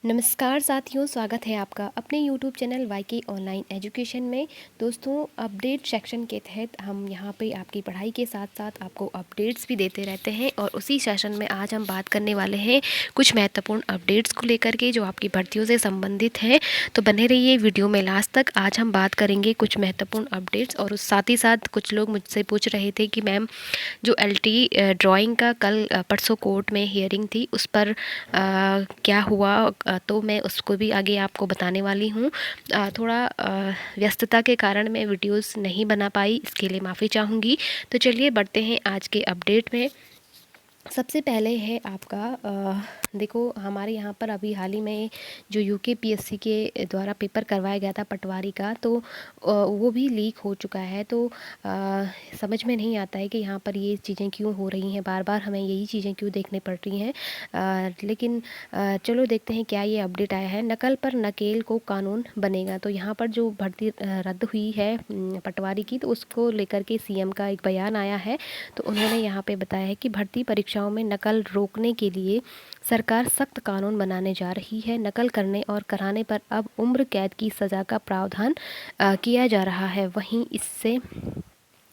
नमस्कार साथियों, स्वागत है आपका अपने YouTube चैनल वाईके ऑनलाइन एजुकेशन में। दोस्तों, अपडेट सेक्शन के तहत हम यहाँ पे आपकी पढ़ाई के साथ साथ आपको अपडेट्स भी देते रहते हैं और उसी सेशन में आज हम बात करने वाले हैं कुछ महत्वपूर्ण अपडेट्स को लेकर के जो आपकी भर्तियों से संबंधित है। तो बने रहिए वीडियो में लास्ट तक। आज हम बात करेंगे कुछ महत्वपूर्ण अपडेट्स और उस साथ ही साथ कुछ लोग मुझसे पूछ रहे थे कि मैम जो LT ड्राइंग का कल परसों कोर्ट में हियरिंग थी उस पर क्या हुआ, तो मैं उसको भी आगे आपको बताने वाली हूँ। थोड़ा व्यस्तता के कारण मैं वीडियोस नहीं बना पाई, इसके लिए माफ़ी चाहूँगी। तो चलिए बढ़ते हैं आज के अपडेट में। सबसे पहले है आपका देखो, हमारे यहाँ पर अभी हाल ही में जो UKPSC के द्वारा पेपर करवाया गया था पटवारी का, तो वो भी लीक हो चुका है। तो समझ में नहीं आता है कि यहाँ पर ये चीज़ें क्यों हो रही हैं, बार बार हमें यही चीज़ें क्यों देखने पड़ रही हैं। लेकिन चलो देखते हैं क्या ये अपडेट आया है। नकल पर नकेल को कानून बनेगा। तो यहाँ पर जो भर्ती रद्द हुई है पटवारी की, तो उसको लेकर के CM का एक बयान आया है। तो उन्होंने यहाँ पे बताया है कि भर्ती परीक्षाओं में नकल रोकने के लिए सरकार सख्त कानून बनाने जा रही है। नकल करने और कराने पर अब उम्र कैद की सज़ा का प्रावधान किया जा रहा है। वहीं इससे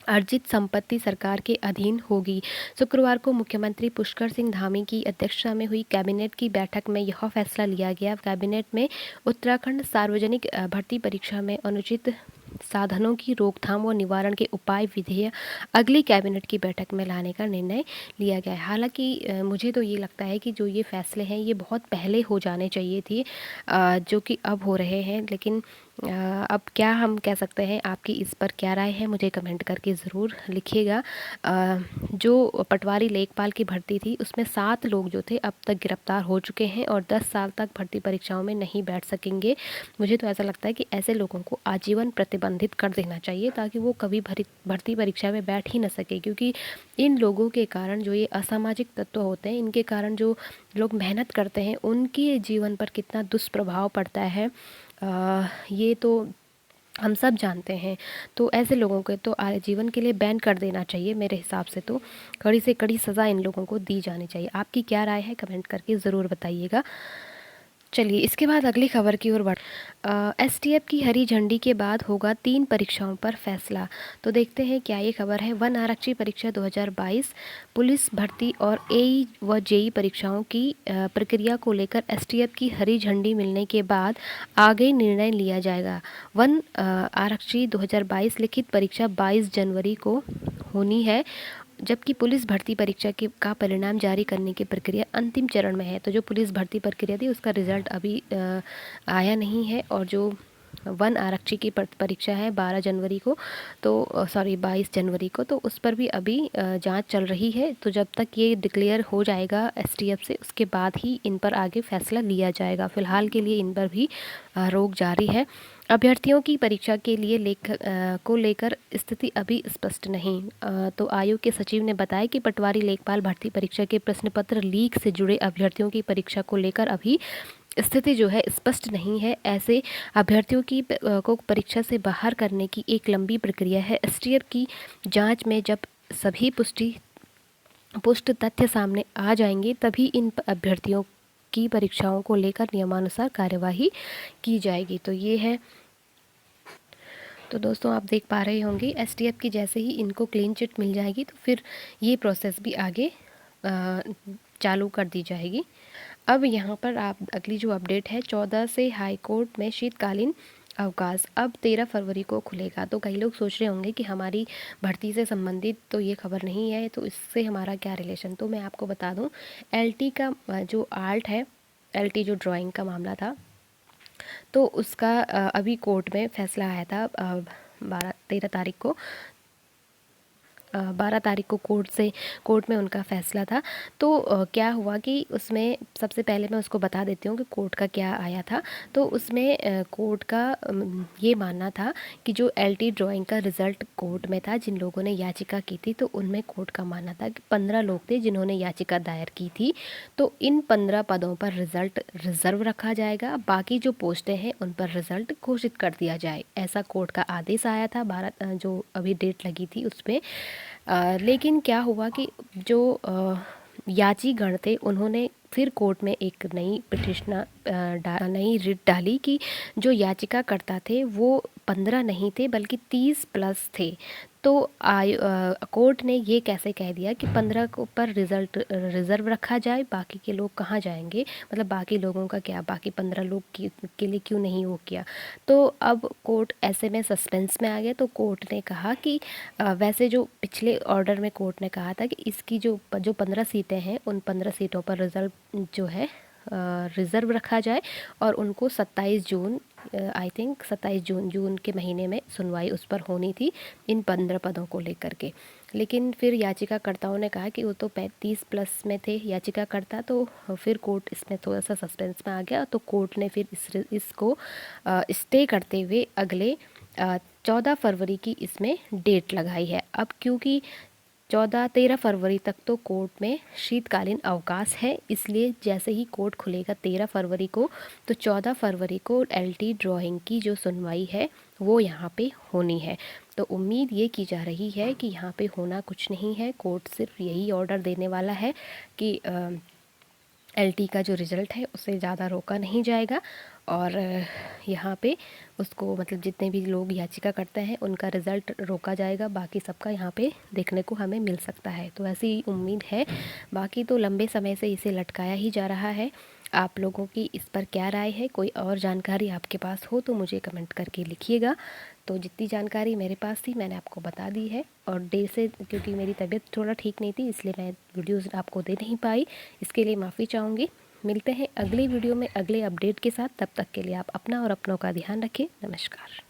अर्जित संपत्ति सरकार के अधीन होगी। शुक्रवार को मुख्यमंत्री पुष्कर सिंह धामी की अध्यक्षता में हुई कैबिनेट की बैठक में यह फैसला लिया गया। कैबिनेट में उत्तराखंड सार्वजनिक भर्ती परीक्षा में अनुचित साधनों की रोकथाम व निवारण के उपाय विधेयक अगली कैबिनेट की बैठक में लाने का निर्णय लिया गया है। हालांकि मुझे तो ये लगता है कि जो ये फैसले हैं ये बहुत पहले हो जाने चाहिए थे, जो कि अब हो रहे हैं। लेकिन अब क्या हम कह सकते हैं, आपकी इस पर क्या राय है मुझे कमेंट करके ज़रूर लिखिएगा। जो पटवारी लेखपाल की भर्ती थी उसमें 7 लोग जो थे अब तक गिरफ्तार हो चुके हैं और 10 साल तक भर्ती परीक्षाओं में नहीं बैठ सकेंगे। मुझे तो ऐसा लगता है कि ऐसे लोगों को आजीवन प्रतिबंधित कर देना चाहिए ताकि वो कभी भर्ती परीक्षा में बैठ ही न सके, क्योंकि इन लोगों के कारण जो ये असामाजिक तत्व होते हैं, इनके कारण जो लोग मेहनत करते हैं उनके जीवन पर कितना दुष्प्रभाव पड़ता है, ये तो हम सब जानते हैं। तो ऐसे लोगों को तो आजीवन के लिए बैन कर देना चाहिए। मेरे हिसाब से तो कड़ी से कड़ी सज़ा इन लोगों को दी जानी चाहिए। आपकी क्या राय है कमेंट करके ज़रूर बताइएगा। चलिए इसके बाद अगली खबर की ओर बढ़ STF की हरी झंडी के बाद होगा 3 परीक्षाओं पर फैसला। तो देखते हैं क्या ये खबर है। वन आरक्षी परीक्षा 2022, पुलिस भर्ती और AE व JE परीक्षाओं की प्रक्रिया को लेकर STF की हरी झंडी मिलने के बाद आगे निर्णय लिया जाएगा। वन आरक्षी 2022 लिखित परीक्षा 22 जनवरी को होनी है, जबकि पुलिस भर्ती परीक्षा का परिणाम जारी करने की प्रक्रिया अंतिम चरण में है। तो जो पुलिस भर्ती प्रक्रिया थी उसका रिज़ल्ट अभी आया नहीं है, और जो वन आरक्षी की परीक्षा है 12 जनवरी को, तो 22 जनवरी को, तो उस पर भी अभी जांच चल रही है। तो जब तक ये डिक्लेयर हो जाएगा STF से, उसके बाद ही इन पर आगे फैसला लिया जाएगा। फ़िलहाल के लिए इन पर भी रोक जारी है। अभ्यर्थियों की परीक्षा के लिए को लेकर स्थिति अभी स्पष्ट नहीं। तो आयोग के सचिव ने बताया कि पटवारी लेखपाल भर्ती परीक्षा के प्रश्न पत्र लीक से जुड़े अभ्यर्थियों की परीक्षा को लेकर अभी स्थिति जो है स्पष्ट नहीं है। ऐसे अभ्यर्थियों की को परीक्षा से बाहर करने की एक लंबी प्रक्रिया है। STF की जांच में जब सभी पुष्ट तथ्य सामने आ जाएंगे तभी इन अभ्यर्थियों की परीक्षाओं को लेकर नियमानुसार कार्यवाही की जाएगी। तो ये है। तो दोस्तों आप देख पा रहे होंगे STF की जैसे ही इनको क्लीन चिट मिल जाएगी तो फिर ये प्रोसेस भी आगे चालू कर दी जाएगी। अब यहाँ पर आप अगली जो अपडेट है, 14 से हाई कोर्ट में शीतकालीन अवकाश अब 13 फरवरी को खुलेगा। तो कई लोग सोच रहे होंगे कि हमारी भर्ती से संबंधित तो ये खबर नहीं है, तो इससे हमारा क्या रिलेशन। तो मैं आपको बता दूं, LT का जो आर्ट है, LT जो ड्राइंग का मामला था, तो उसका अभी कोर्ट में फैसला आया था 13 तारीख को। 12 तारीख को कोर्ट में उनका फ़ैसला था। तो क्या हुआ कि उसमें सबसे पहले मैं उसको बता देती हूँ कि कोर्ट का क्या आया था। तो उसमें कोर्ट का ये मानना था कि जो LT ड्राइंग का रिज़ल्ट कोर्ट में था, जिन लोगों ने याचिका की थी, तो उनमें कोर्ट का मानना था कि 15 लोग थे जिन्होंने याचिका दायर की थी। तो इन 15 पदों पर रिज़ल्ट रिज़र्व रखा जाएगा, बाकी जो पोस्टें हैं उन पर रिज़ल्ट घोषित कर दिया जाए, ऐसा कोर्ट का आदेश आया था। 12 जो अभी डेट लगी थी उस पर। लेकिन क्या हुआ कि जो याची गण थे उन्होंने फिर कोर्ट में एक नई नई रिट डाली कि जो याचिकाकर्ता थे वो 15 नहीं थे बल्कि 30 प्लस थे। तो कोर्ट ने ये कैसे कह दिया कि 15 को पर रिज़र्व रखा जाए, बाकी के लोग कहाँ जाएंगे, मतलब बाकी लोगों का क्या, बाकी 15 लोग के लिए क्यों नहीं वो किया। तो अब कोर्ट ऐसे में सस्पेंस में आ गया। तो कोर्ट ने कहा कि वैसे जो पिछले ऑर्डर में कोर्ट ने कहा था कि इसकी जो 15 सीटें हैं उन 15 सीटों पर रिज़र्व रखा जाए और उनको 27 जून आई थिंक 27 जून के महीने में सुनवाई उस पर होनी थी इन 15 पदों को लेकर के। लेकिन फिर याचिकाकर्ताओं ने कहा कि वो तो 35 प्लस में थे याचिकाकर्ता, तो फिर कोर्ट इसमें थोड़ा सा सस्पेंस में आ गया। तो कोर्ट ने फिर इसको स्टे करते हुए अगले 14 फरवरी की इसमें डेट लगाई है। अब क्योंकि 13 फरवरी तक तो कोर्ट में शीतकालीन अवकाश है, इसलिए जैसे ही कोर्ट खुलेगा 13 फरवरी को, तो 14 फरवरी को एलटी ड्राइंग की जो सुनवाई है वो यहाँ पे होनी है। तो उम्मीद ये की जा रही है कि यहाँ पे होना कुछ नहीं है, कोर्ट सिर्फ यही ऑर्डर देने वाला है कि एलटी का जो रिज़ल्ट है उसे ज़्यादा रोका नहीं जाएगा और यहाँ पे उसको मतलब जितने भी लोग याचिका करते हैं उनका रिज़ल्ट रोका जाएगा, बाकी सबका यहाँ पे देखने को हमें मिल सकता है। तो ऐसी उम्मीद है, बाकी तो लंबे समय से इसे लटकाया ही जा रहा है। आप लोगों की इस पर क्या राय है, कोई और जानकारी आपके पास हो तो मुझे कमेंट करके लिखिएगा। तो जितनी जानकारी मेरे पास थी मैंने आपको बता दी है, और देर से क्योंकि मेरी तबीयत थोड़ा ठीक नहीं थी इसलिए मैं वीडियोज़ आपको दे नहीं पाई, इसके लिए माफ़ी चाहूँगी। मिलते हैं अगली वीडियो में अगले अपडेट के साथ, तब तक के लिए आप अपना और अपनों का ध्यान रखें। नमस्कार।